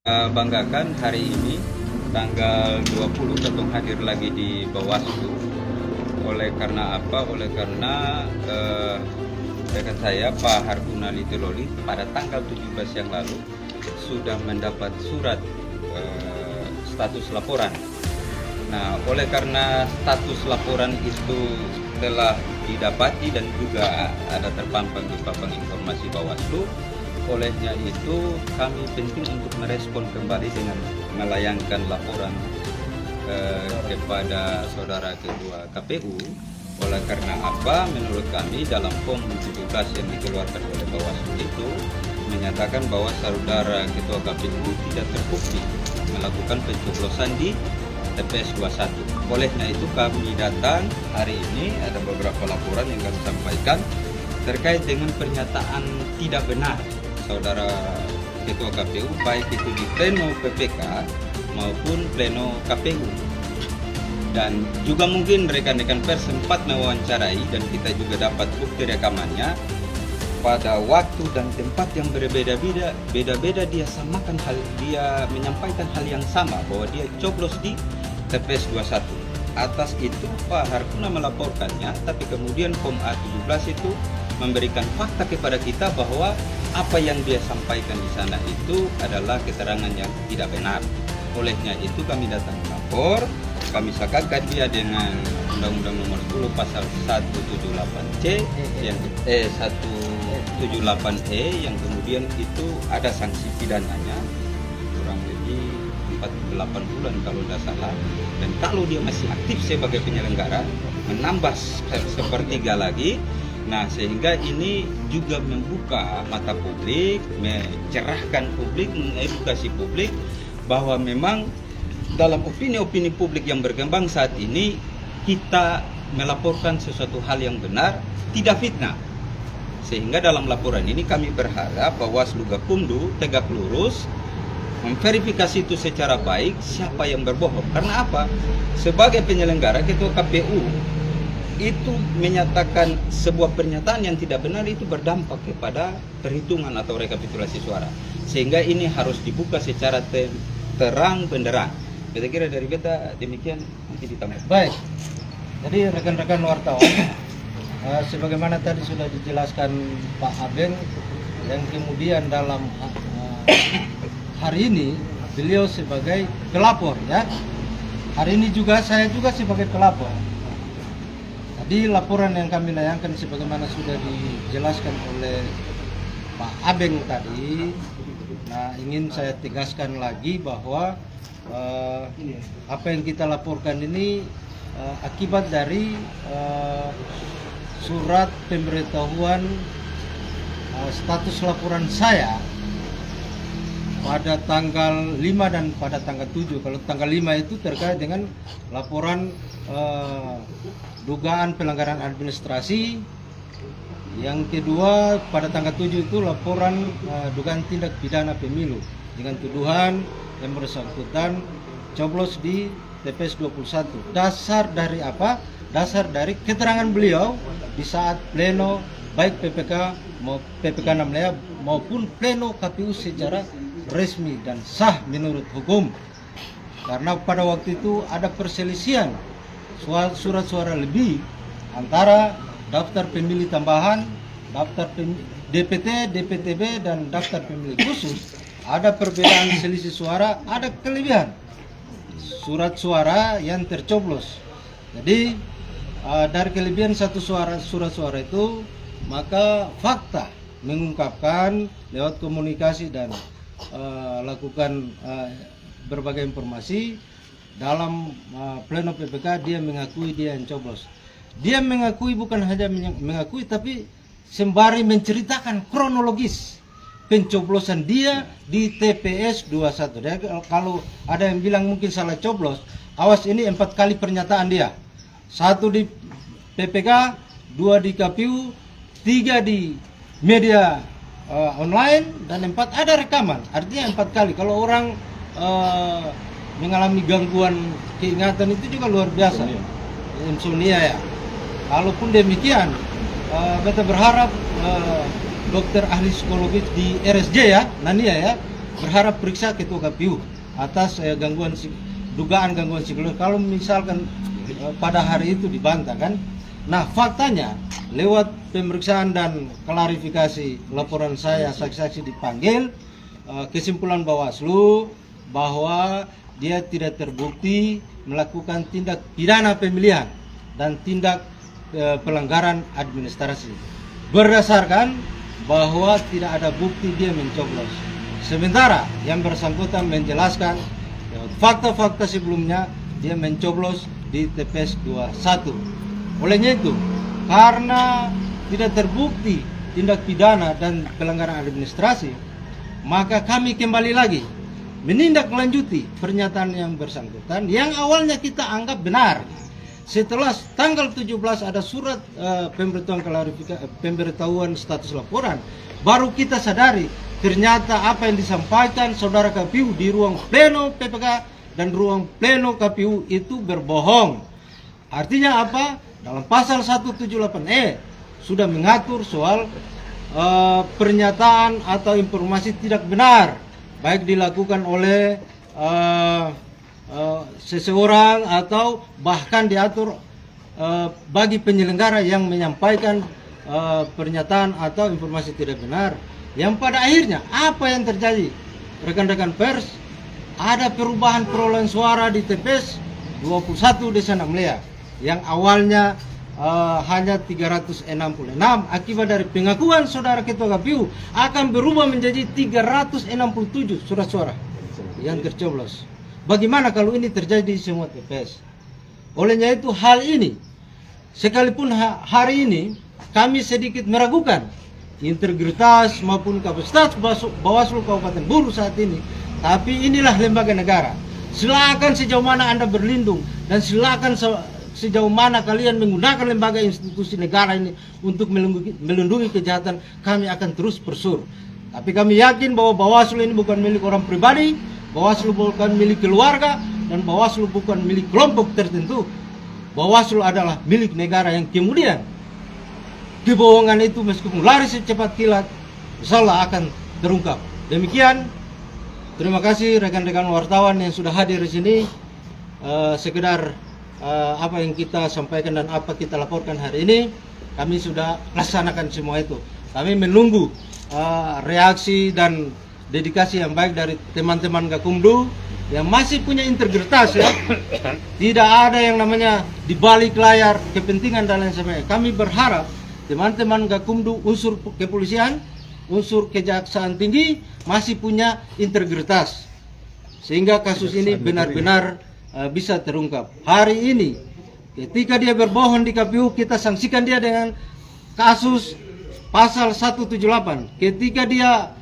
Banggakan hari ini tanggal 20 Ketong hadir lagi di Bawaslu. Oleh karena apa? Oleh karena rekan saya Pak Haruna Liteloli pada tanggal 17 yang lalu sudah mendapat surat status laporan. Nah, oleh karena status laporan itu telah didapati dan juga ada terpampang di papan informasi Bawaslu, olehnya itu kami penting untuk merespon kembali dengan melayangkan laporan kepada saudara ketua KPU. Oleh karena apa? Menurut kami dalam Form 17 yang dikeluarkan oleh Bawaslu itu menyatakan bahwa saudara ketua KPU tidak terbukti melakukan pencoblosan di TPS 21. Olehnya itu kami datang hari ini, ada beberapa laporan yang kami sampaikan terkait dengan pernyataan tidak benar saudara ketua KPU, baik itu di pleno PPK maupun pleno KPU. Dan juga mungkin rekan-rekan pers sempat mewawancarai dan kita juga dapat bukti rekamannya pada waktu dan tempat yang berbeda-beda dia samakan hal, dia menyampaikan hal yang sama bahwa dia coblos di TPS 21. Atas itu Pak Haruna melaporkannya, tapi kemudian Form A17 itu memberikan fakta kepada kita bahwa apa yang dia sampaikan di sana itu adalah keterangan yang tidak benar. Olehnya itu kami datang melapor, kami sakakan dia dengan Undang-Undang Nomor 10 Pasal 178C yang 178E yang kemudian itu ada sanksi pidananya kurang lebih 48 bulan kalau tidak salah, dan kalau dia masih aktif sebagai penyelenggara menambah sepertiga lagi. Nah, sehingga ini juga membuka mata publik, mencerahkan publik, mengedukasi publik bahwa memang dalam opini-opini publik yang berkembang saat ini kita melaporkan sesuatu hal yang benar, tidak fitnah. Sehingga dalam laporan ini kami berharap Bawaslu Gakumdu tegak lurus memverifikasi itu secara baik siapa yang berbohong. Karena apa? Sebagai penyelenggara ketua KPU itu menyatakan sebuah pernyataan yang tidak benar itu berdampak kepada perhitungan atau rekapitulasi suara. Sehingga ini harus dibuka secara terang benderang. Kita kira dari beta demikian, nanti ditambah. Baik, jadi rekan-rekan wartawan, sebagaimana tadi sudah dijelaskan Pak Abeng, yang kemudian dalam hari ini beliau sebagai pelapor, ya. Hari ini juga saya juga sebagai pelapor. Tadi laporan yang kami layangkan sebagaimana sudah dijelaskan oleh Pak Abeng tadi. Nah, ingin saya tegaskan lagi bahwa apa yang kita laporkan ini akibat dari surat pemberitahuan status laporan saya pada tanggal 5 dan pada tanggal 7. Kalau tanggal 5 itu terkait dengan laporan dugaan pelanggaran administrasi. Yang kedua pada tanggal 7 itu laporan dugaan tindak pidana pemilu dengan tuduhan yang bersangkutan coblos di TPS 21. Dasar dari apa? Dasar dari keterangan beliau di saat pleno baik PPK PPK 6 maupun pleno KPU secara resmi dan sah menurut hukum. Karena pada waktu itu ada perselisihan surat suara lebih antara daftar pemilih tambahan, daftar DPT, DPTB dan daftar pemilih khusus. Ada perbedaan selisih suara, ada kelebihan surat suara yang tercoblos. Jadi dari kelebihan satu surat suara itu, maka fakta mengungkapkan lewat komunikasi dan lakukan berbagai informasi dalam pleno PPK, dia mengakui dia yang coblos. Dia mengakui, bukan hanya mengakui, tapi sembari menceritakan kronologis pencoblosan dia di TPS 21. Dia, kalau ada yang bilang mungkin salah coblos, awas, ini 4 kali pernyataan dia. 1 di PPK, 2 di KPU, 3 di media online, dan 4 ada rekaman. Artinya 4 kali. Kalau orang mengalami gangguan keingatan itu juga luar biasa, insomnia ya. Kalaupun demikian, kita berharap dokter ahli psikologis di RSJ ya, Nania ya, berharap periksa ketua KPU atas dugaan gangguan psikologis. Kalau misalkan pada hari itu dibantah kan. Nah, faktanya lewat pemeriksaan dan klarifikasi laporan saya, saksi-saksi dipanggil, kesimpulan Bawaslu bahwa dia tidak terbukti melakukan tindak pidana pemilihan dan tindak pelanggaran administrasi berdasarkan bahwa tidak ada bukti dia mencoblos. Sementara yang bersangkutan menjelaskan fakta-fakta sebelumnya dia mencoblos di TPS 21. Olehnya itu, karena tidak terbukti tindak pidana dan pelanggaran administrasi, maka kami kembali lagi menindaklanjuti pernyataan yang bersangkutan yang awalnya kita anggap benar. Setelah tanggal 17 ada surat pemberitahuan status laporan, baru kita sadari ternyata apa yang disampaikan saudara KPU di ruang pleno PPK dan ruang pleno KPU itu berbohong. Artinya apa? Dalam pasal 178E sudah mengatur soal pernyataan atau informasi tidak benar, baik dilakukan oleh seseorang atau bahkan diatur bagi penyelenggara yang menyampaikan pernyataan atau informasi tidak benar, yang pada akhirnya apa yang terjadi, rekan-rekan pers, ada perubahan perolehan suara di TPS 21 Desa Namlea yang awalnya hanya 366 akibat dari pengakuan saudara ketua KPU akan berubah menjadi 367 surat suara yang tercoblos. Bagaimana kalau ini terjadi di semua TPS? Olehnya itu hal ini, sekalipun hari ini kami sedikit meragukan integritas maupun kapasitas Bawaslu Kabupaten Buru saat ini, tapi inilah lembaga negara. Silakan sejauh mana Anda berlindung dan silakan sejauh mana kalian menggunakan lembaga institusi negara ini untuk melindungi kejahatan, kami akan terus bersur. Tapi kami yakin bahwa Bawaslu ini bukan milik orang pribadi, Bawaslu bukan milik keluarga, dan Bawaslu bukan milik kelompok tertentu. Bawaslu adalah milik negara yang kemudian kebohongan itu meskipun lari secepat kilat, insyaallah akan terungkap. Demikian, terima kasih rekan-rekan wartawan yang sudah hadir di sini. Sekedar apa yang kita sampaikan dan apa kita laporkan hari ini, kami sudah laksanakan semua itu. Kami menunggu reaksi dan dedikasi yang baik dari teman-teman Gakumdu yang masih punya integritas ya. Tidak ada yang namanya di balik layar kepentingan dan lain sebagainya. Kami berharap teman-teman Gakumdu, unsur kepolisian, unsur kejaksaan tinggi masih punya integritas sehingga kasus ini benar-benar bisa terungkap. Hari ini ketika dia berbohong di KPU, kita sanksikan dia dengan kasus pasal 178. Ketika dia